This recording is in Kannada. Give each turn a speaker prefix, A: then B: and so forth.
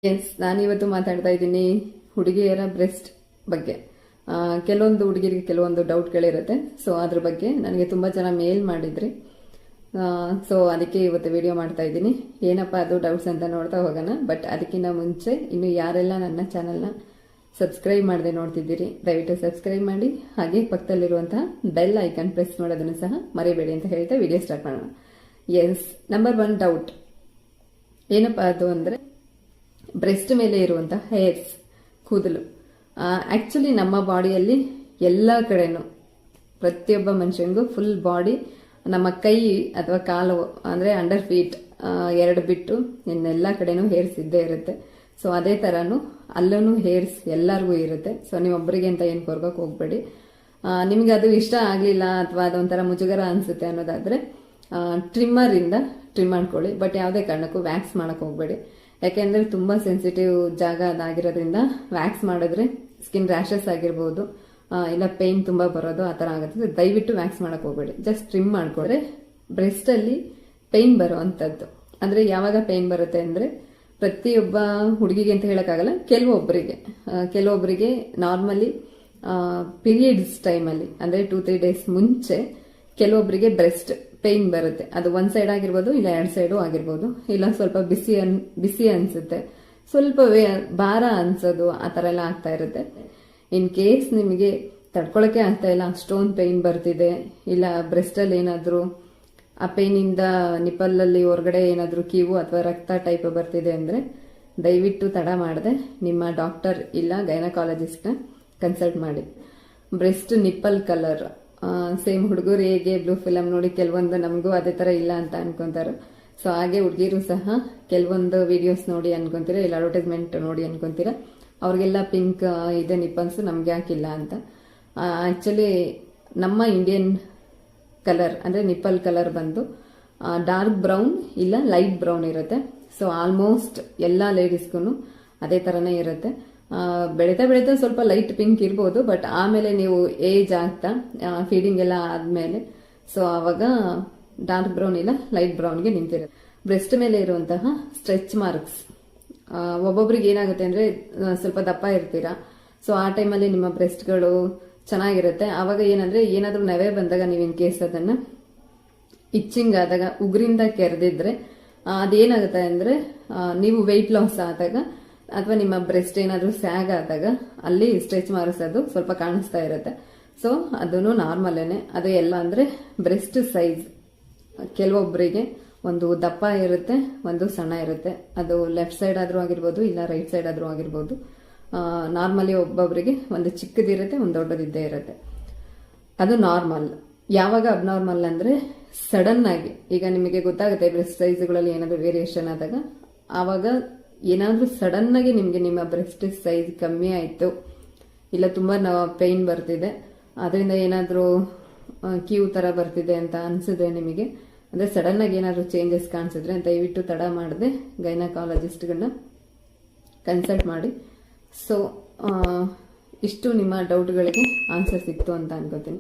A: ಎಸ್, ನಾನಿವತ್ತು ಮಾತಾಡ್ತಾ ಇದ್ದೀನಿ ಹುಡುಗಿಯರ ಬ್ರೆಸ್ಟ್ ಬಗ್ಗೆ. ಕೆಲವೊಂದು ಹುಡುಗಿರಿಗೆ ಕೆಲವೊಂದು ಡೌಟ್ಗಳಿರುತ್ತೆ. ಸೊ ಅದ್ರ ಬಗ್ಗೆ ನನಗೆ ತುಂಬ ಜನ ಮೇಲ್ ಮಾಡಿದ್ರಿ. ಸೊ ಅದಕ್ಕೆ ಇವತ್ತು ವಿಡಿಯೋ ಮಾಡ್ತಾ ಇದ್ದೀನಿ. ಏನಪ್ಪ ಅದು ಡೌಟ್ಸ್ ಅಂತ ನೋಡ್ತಾ ಹೋಗೋಣ. ಬಟ್ ಅದಕ್ಕಿಂತ ಮುಂಚೆ ಇನ್ನು ಯಾರೆಲ್ಲ ನನ್ನ ಚಾನಲ್ನ ಸಬ್ಸ್ಕ್ರೈಬ್ ಮಾಡದೆ ನೋಡ್ತಿದ್ದೀರಿ, ದಯವಿಟ್ಟು ಸಬ್ಸ್ಕ್ರೈಬ್ ಮಾಡಿ. ಹಾಗೆ ಪಕ್ಕದಲ್ಲಿರುವಂತಹ ಬೆಲ್ ಐಕಾನ್ ಪ್ರೆಸ್ ಮಾಡೋದನ್ನು ಸಹ ಮರಿಬೇಡಿ ಅಂತ ಹೇಳ್ತಾ ವಿಡಿಯೋ ಸ್ಟಾರ್ಟ್ ಮಾಡೋಣ. ಎಸ್, ನಂಬರ್ 1 ಡೌಟ್ ಏನಪ್ಪ ಅದು ಅಂದರೆ ಬ್ರೆಸ್ಟ್ ಮೇಲೆ ಇರುವಂತಹ ಹೇರ್ಸ್, ಕೂದಲು. ಆಕ್ಚುಲಿ ನಮ್ಮ ಬಾಡಿಯಲ್ಲಿ ಎಲ್ಲ ಕಡೆನೂ ಪ್ರತಿಯೊಬ್ಬ ಮನುಷ್ಯನಿಗೂ ಫುಲ್ ಬಾಡಿ, ನಮ್ಮ ಕೈ ಅಥವಾ ಕಾಲು ಅಂದ್ರೆ ಅಂಡರ್ ಫೀಟ್ ಎರಡು ಬಿಟ್ಟು ಇನ್ನೆಲ್ಲ ಕಡೆನೂ ಹೇರ್ಸ್ ಇದ್ದೇ ಇರುತ್ತೆ. ಸೊ ಅದೇ ತರನು ಅಲ್ಲೂ ಹೇರ್ಸ್ ಎಲ್ಲರಿಗೂ ಇರುತ್ತೆ. ಸೊ ನೀವೊಬ್ಬರಿಗೆ ಅಂತ ಏನು ಕೊರ್ಗಕ್ಕೆ ಹೋಗ್ಬೇಡಿ. ನಿಮ್ಗೆ ಅದು ಇಷ್ಟ ಆಗ್ಲಿಲ್ಲ ಅಥವಾ ಅದೊಂಥರ ಮುಜುಗರ ಅನ್ಸುತ್ತೆ ಅನ್ನೋದಾದ್ರೆ ಟ್ರಿಮ್ಮರ್ ಇಂದ ಟ್ರಿಮ್ ಮಾಡ್ಕೊಳ್ಳಿ. ಬಟ್ ಯಾವುದೇ ಕಾರಣಕ್ಕೂ ವ್ಯಾಕ್ಸ್ ಮಾಡಕ್ ಹೋಗ್ಬೇಡಿ. ಯಾಕೆಂದ್ರೆ ತುಂಬಾ ಸೆನ್ಸಿಟಿವ್ ಜಾಗ ಅದಾಗಿರೋದ್ರಿಂದ ವ್ಯಾಕ್ಸ್ ಮಾಡಿದ್ರೆ ಸ್ಕಿನ್ ರ್ಯಾಷಸ್ ಆಗಿರ್ಬೋದು, ಇಲ್ಲ ಪೇನ್ ತುಂಬಾ ಬರೋದು ಆ ತರ ಆಗುತ್ತೆ. ದಯವಿಟ್ಟು ವ್ಯಾಕ್ಸ್ ಮಾಡಕ್ ಹೋಗ್ಬೇಡಿ, ಜಸ್ಟ್ ಟ್ರಿಮ್ ಮಾಡ್ಕೊಂಡ್ರೆ ಬ್ರೆಸ್ಟ್ ಅಲ್ಲಿ ಪೇನ್ ಬರುವಂತದ್ದು. ಅಂದ್ರೆ ಯಾವಾಗ ಪೇನ್ ಬರುತ್ತೆ ಅಂದ್ರೆ ಪ್ರತಿಯೊಬ್ಬ ಹುಡುಗಿಗೆ ಅಂತ ಹೇಳಕ್ಕಾಗಲ್ಲ, ಕೆಲವೊಬ್ಬರಿಗೆ ನಾರ್ಮಲಿ ಪೀರಿಯಡ್ಸ್ ಟೈಮಲ್ಲಿ ಅಂದ್ರೆ 2-3 ಡೇಸ್ ಮುಂಚೆ ಕೆಲವೊಬ್ಬರಿಗೆ ಬ್ರೆಸ್ಟ್ ಪೇನ್ ಬರುತ್ತೆ. ಅದು ಒಂದ್ ಸೈಡ್ ಆಗಿರ್ಬೋದು, ಇಲ್ಲ 2 ಸೈಡು ಆಗಿರ್ಬೋದು, ಇಲ್ಲ ಸ್ವಲ್ಪ ಬಿಸಿ ಅನ್ಸುತ್ತೆ, ಸ್ವಲ್ಪ ಭಾರ ಅನ್ಸೋದು, ಆ ತರ ಎಲ್ಲ ಆಗ್ತಾ ಇರುತ್ತೆ. ಇನ್ ಕೇಸ್ ನಿಮಗೆ ತಡ್ಕೊಳಕ್ಕೆ ಆಗ್ತಾ ಇಲ್ಲ, ಅಷ್ಟೊಂದು ಪೇನ್ ಬರ್ತಿದೆ, ಇಲ್ಲ ಬ್ರೆಸ್ಟ್ ಅಲ್ಲಿ ಏನಾದ್ರು ಆ ಪೇನ್ ಇಂದ ನಿಪಲ್ ಅಲ್ಲಿ ಹೊರಗಡೆ ಏನಾದ್ರು ಕೀವು ಅಥವಾ ರಕ್ತ ಟೈಪ್ ಬರ್ತಿದೆ ಅಂದ್ರೆ ದಯವಿಟ್ಟು ತಡ ಮಾಡದೆ ನಿಮ್ಮ ಡಾಕ್ಟರ್ ಇಲ್ಲ ಗೈನಕಾಲಜಿಸ್ಟ್ ನ ಕನ್ಸಲ್ಟ್ ಮಾಡಿ. ಬ್ರೆಸ್ಟ್ ನಿಪ್ಪಲ್ ಕಲರ್ ಸೇಮ್ ಹುಡುಗರು ಹೇಗೆ ಬ್ಲೂ ಫಿಲಮ್ ನೋಡಿ ಕೆಲವೊಂದು ನಮಗೂ ಅದೇ ತರ ಇಲ್ಲ ಅಂತ ಅನ್ಕೊಂತಾರೆ. ಸೊ ಹಾಗೆ ಹುಡುಗಿರು ಸಹ ಕೆಲವೊಂದು ವಿಡಿಯೋಸ್ ನೋಡಿ ಅನ್ಕೊಂತೀರಾ, ಇಲ್ಲ ಅಡ್ವರ್ಟೈಸ್ಮೆಂಟ್ ನೋಡಿ ಅನ್ಕೊಂತೀರಾ ಅವ್ರಿಗೆಲ್ಲ ಪಿಂಕ್ ಇದೆ ನಿಪ್ಪಲ್ಸ್, ನಮ್ಗೆ ಯಾಕಿಲ್ಲ ಅಂತ. ಆಕ್ಚುಲಿ ನಮ್ಮ ಇಂಡಿಯನ್ ಕಲರ್ ಅಂದ್ರೆ ನಿಪ್ಪಲ್ ಕಲರ್ ಬಂದು ಡಾರ್ಕ್ ಬ್ರೌನ್ ಇಲ್ಲ ಲೈಟ್ ಬ್ರೌನ್ ಇರುತ್ತೆ. ಸೊ ಆಲ್ಮೋಸ್ಟ್ ಎಲ್ಲಾ ಲೇಡೀಸ್ಗೂ ಅದೇ ತರನೇ ಇರುತ್ತೆ. ಬೆಳೀತಾ ಬೆಳೀತಾ ಸ್ವಲ್ಪ ಲೈಟ್ ಪಿಂಕ್ ಇರ್ಬೋದು, ಬಟ್ ಆಮೇಲೆ ನೀವು ಏಜ್ ಆಗ್ತಾ ಫೀಡಿಂಗ್ ಎಲ್ಲ ಆದ್ಮೇಲೆ ಸೊ ಅವಾಗ ಡಾರ್ಕ್ ಬ್ರೌನ್ ಇಲ್ಲ ಲೈಟ್ ಬ್ರೌನ್ಗೆ ನಿಂತಿರುತ್ತೆ. ಬ್ರೆಸ್ಟ್ ಮೇಲೆ ಇರುವಂತಹ ಸ್ಟ್ರೆಚ್ ಮಾರ್ಕ್ಸ್, ಒಬ್ಬೊಬ್ರಿಗೆ ಏನಾಗುತ್ತೆ ಅಂದ್ರೆ ಸ್ವಲ್ಪ ದಪ್ಪ ಇರ್ತೀರಾ, ಸೊ ಆ ಟೈಮಲ್ಲಿ ನಿಮ್ಮ ಬ್ರೆಸ್ಟ್ಗಳು ಚೆನ್ನಾಗಿರುತ್ತೆ. ಅವಾಗ ಏನಂದ್ರೆ ಏನಾದ್ರೂ ನೆವೆ ಬಂದಾಗ ನೀವು ಇನ್ ಕೇಸ್ ಅದನ್ನ ಇಚ್ಚಿಂಗ್ ಆದಾಗ ಉಗುರಿಂದ ಕೆರೆದಿದ್ರೆ ಅದೇನಾಗುತ್ತೆ ಅಂದ್ರೆ ನೀವು ವೆಯ್ಟ್ ಲಾಸ್ ಆದಾಗ ಅಥವಾ ನಿಮ್ಮ ಬ್ರೆಸ್ಟ್ ಏನಾದ್ರೂ ಸ್ಯಾಗ್ ಆದಾಗ ಅಲ್ಲಿ ಸ್ಟ್ರೆಚ್ ಮಾರ್ಕ್ಸ್ ಸ್ವಲ್ಪ ಕಾಣಿಸ್ತಾ ಇರುತ್ತೆ. ಸೊ ಅದನ್ನು ನಾರ್ಮಲೇನೆ. ಅದು ಎಲ್ಲ ಅಂದ್ರೆ ಬ್ರೆಸ್ಟ್ ಸೈಜ್ ಕೆಲವೊಬ್ಬರಿಗೆ ಒಂದು ದಪ್ಪ ಇರುತ್ತೆ, ಒಂದು ಸಣ್ಣ ಇರುತ್ತೆ. ಅದು ಲೆಫ್ಟ್ ಸೈಡ್ ಆದ್ರೂ ಆಗಿರ್ಬೋದು, ಇಲ್ಲ ರೈಟ್ ಸೈಡ್ ಆದ್ರೂ ಆಗಿರ್ಬೋದು. ನಾರ್ಮಲಿ ಒಬ್ಬೊಬ್ಬರಿಗೆ ಒಂದು ಚಿಕ್ಕದಿರುತ್ತೆ, ಒಂದು ದೊಡ್ಡದಿದ್ದೇ ಇರುತ್ತೆ. ಅದು ನಾರ್ಮಲ್. ಯಾವಾಗ ಅಬ್ನಾರ್ಮಲ್ ಅಂದ್ರೆ ಸಡನ್ ಆಗಿ ಈಗ ನಿಮಗೆ ಗೊತ್ತಾಗುತ್ತೆ ಬ್ರೆಸ್ಟ್ ಸೈಜ್ಗಳಲ್ಲಿ ಏನಾದ್ರು ವೇರಿಯೇಷನ್ ಆದಾಗ, ಆವಾಗ ಏನಾದ್ರೂ ಸಡನ್ ಆಗಿ ನಿಮ್ಗೆ ನಿಮ್ಮ ಬ್ರೆಸ್ಟ್ ಸೈಜ್ ಕಮ್ಮಿ ಆಯ್ತು, ಇಲ್ಲ ತುಂಬಾ ಪೇನ್ ಬರ್ತಿದೆ, ಅದರಿಂದ ಏನಾದ್ರೂ ಕೀವು ತರ ಬರ್ತಿದೆ ಅಂತ ಅನ್ಸಿದ್ರೆ ನಿಮಗೆ, ಅಂದ್ರೆ ಸಡನ್ ಆಗಿ ಏನಾದ್ರು ಚೇಂಜಸ್ ಕಾಣಿಸಿದ್ರೆ ದಯವಿಟ್ಟು ತಡ ಮಾಡದೆ ಗೈನಕಾಲಜಿಸ್ಟ್ಗಳನ್ನ ಕನ್ಸಲ್ಟ್ ಮಾಡಿ. ಸೊ ಇಷ್ಟು ನಿಮ್ಮ ಡೌಟ್ಗಳಿಗೆ ಆನ್ಸರ್ ಸಿಕ್ತು ಅಂತ ಅನ್ಕೋತೀನಿ.